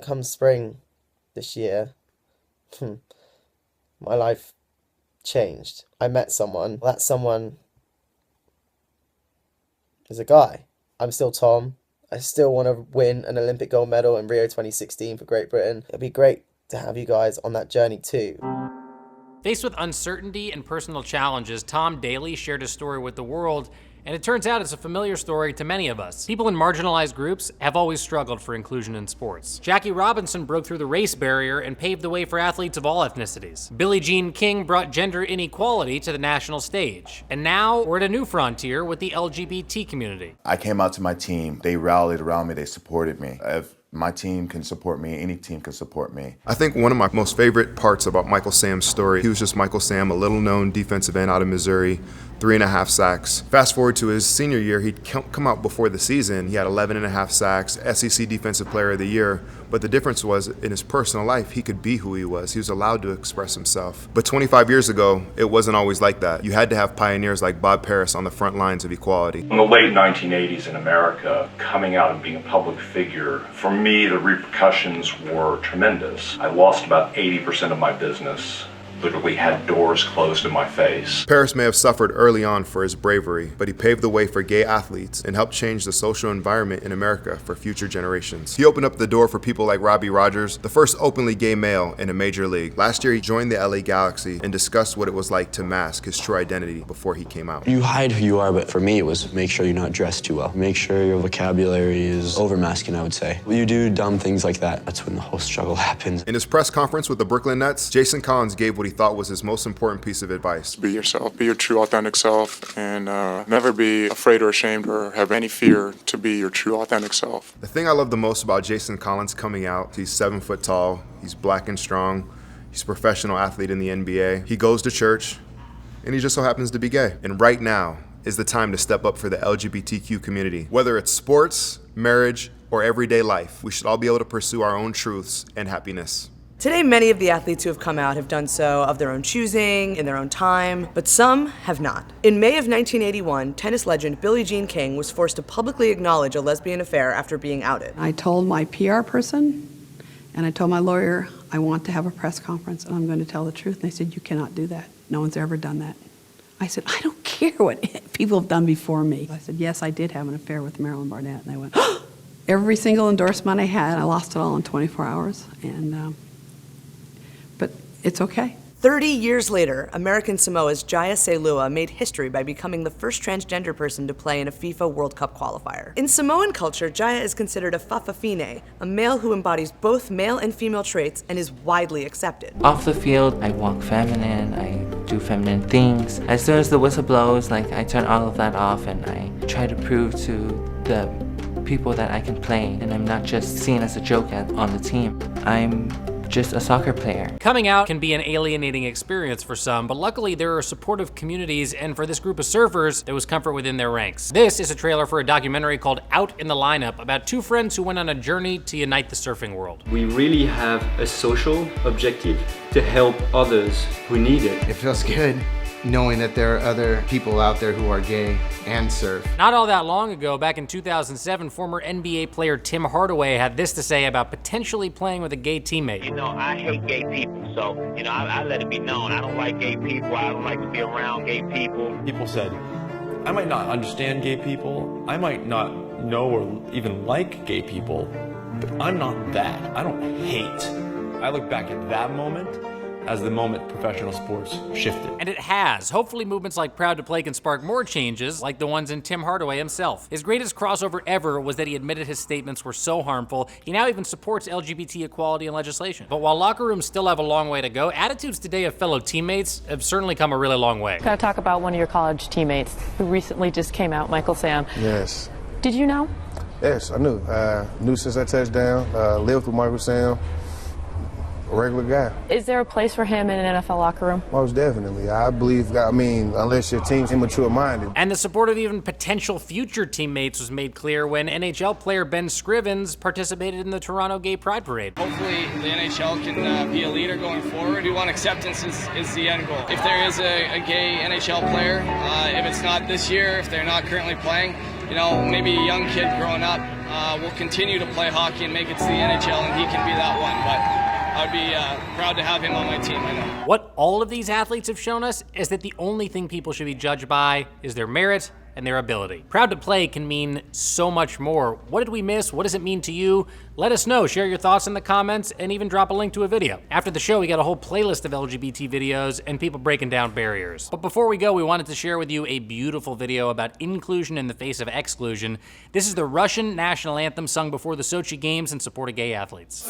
come spring this year, my life changed. I met someone. That someone is a guy. I'm still Tom. I still want to win an Olympic gold medal in Rio 2016 for Great Britain. It'd be great to have you guys on that journey too. Faced with uncertainty and personal challenges, Tom Daley shared his story with the world, and it turns out it's a familiar story to many of us. People in marginalized groups have always struggled for inclusion in sports. Jackie Robinson broke through the race barrier and paved the way for athletes of all ethnicities. Billie Jean King brought gender inequality to the national stage. And now we're at a new frontier with the LGBT community. I came out to my team. They rallied around me. They supported me. If my team can support me, any team can support me. I think one of my most favorite parts about Michael Sam's story, he was just Michael Sam, a little-known defensive end out of Missouri, 3.5 sacks. Fast forward to his senior year, he'd come out before the season. He had 11.5 sacks, SEC Defensive Player of the Year. But the difference was, in his personal life, he could be who he was. He was allowed to express himself. But 25 years ago, it wasn't always like that. You had to have pioneers like Bob Paris on the front lines of equality. In the late 1980s in America, coming out and being a public figure, for me, the repercussions were tremendous. I lost about 80% of my business. Literally had doors closed in my face. Paris may have suffered early on for his bravery, but he paved the way for gay athletes and helped change the social environment in America for future generations. He opened up the door for people like Robbie Rogers, the first openly gay male in a major league. Last year, he joined the LA Galaxy and discussed what it was like to mask his true identity before he came out. You hide who you are, but for me, it was make sure you're not dressed too well. Make sure your vocabulary is over-masculine, I would say. When you do dumb things like that, that's when the whole struggle happens. In his press conference with the Brooklyn Nets, Jason Collins gave what he thought was his most important piece of advice. Be yourself, be your true authentic self, and never be afraid or ashamed or have any fear to be your true authentic self. The thing I love the most about Jason Collins coming out, he's 7 foot tall, he's black and strong, he's a professional athlete in the NBA, he goes to church, and he just so happens to be gay. And right now is the time to step up for the LGBTQ community. Whether it's sports, marriage, or everyday life, we should all be able to pursue our own truths and happiness. Today, many of the athletes who have come out have done so of their own choosing, in their own time, but some have not. In May of 1981, tennis legend Billie Jean King was forced to publicly acknowledge a lesbian affair after being outed. I told my PR person, and I told my lawyer, I want to have a press conference, and I'm going to tell the truth. And they said, you cannot do that. No one's ever done that. I said, I don't care what people have done before me. I said, yes, I did have an affair with Marilyn Barnett. And they went, oh! Every single endorsement I had, I lost it all in 24 hours. But it's okay. 30 years later, American Samoa's Jaya Seilua made history by becoming the first transgender person to play in a FIFA World Cup qualifier. In Samoan culture, Jaya is considered a fa'afafine, a male who embodies both male and female traits and is widely accepted. Off the field, I walk feminine, I do feminine things. As soon as the whistle blows, I turn all of that off and I try to prove to the people that I can play, and I'm not just seen as a joke on the team. I'm just a soccer player. Coming out can be an alienating experience for some, but luckily there are supportive communities, and for this group of surfers, there was comfort within their ranks. This is a trailer for a documentary called Out in the Lineup about two friends who went on a journey to unite the surfing world. We really have a social objective to help others who need it. It feels good knowing that there are other people out there who are gay and surf. Not all that long ago, back in 2007, former NBA player Tim Hardaway had this to say about potentially playing with a gay teammate. You know, I hate gay people, so, I let it be known. I don't like gay people. I don't like to be around gay people. People said, I might not understand gay people. I might not know or even like gay people, but I'm not that. I don't hate. I look back at that moment as the moment professional sports shifted. And it has. Hopefully movements like Proud to Play can spark more changes, like the ones in Tim Hardaway himself. His greatest crossover ever was that he admitted his statements were so harmful, he now even supports LGBT equality and legislation. But while locker rooms still have a long way to go, attitudes today of fellow teammates have certainly come a really long way. Gotta talk about one of your college teammates who recently just came out, Michael Sam. Yes. Did you know? Yes, I knew. Knew since I touched down, lived with Michael Sam. A regular guy. Is there a place for him in an NFL locker room? Most definitely. I believe, unless your team's immature-minded. And the support of even potential future teammates was made clear when NHL player Ben Scrivens participated in the Toronto Gay Pride Parade. Hopefully the NHL can be a leader going forward. We want acceptance is the end goal. If there is a gay NHL player, if it's not this year, if they're not currently playing, maybe a young kid growing up will continue to play hockey and make it to the NHL, and he can be that one. But I'd be proud to have him on my team, I know. What all of these athletes have shown us is that the only thing people should be judged by is their merit and their ability. Proud to play can mean so much more. What did we miss? What does it mean to you? Let us know. Share your thoughts in the comments and even drop a link to a video. After the show, we got a whole playlist of LGBT videos and people breaking down barriers. But before we go, we wanted to share with you a beautiful video about inclusion in the face of exclusion. This is the Russian national anthem sung before the Sochi Games in support of gay athletes.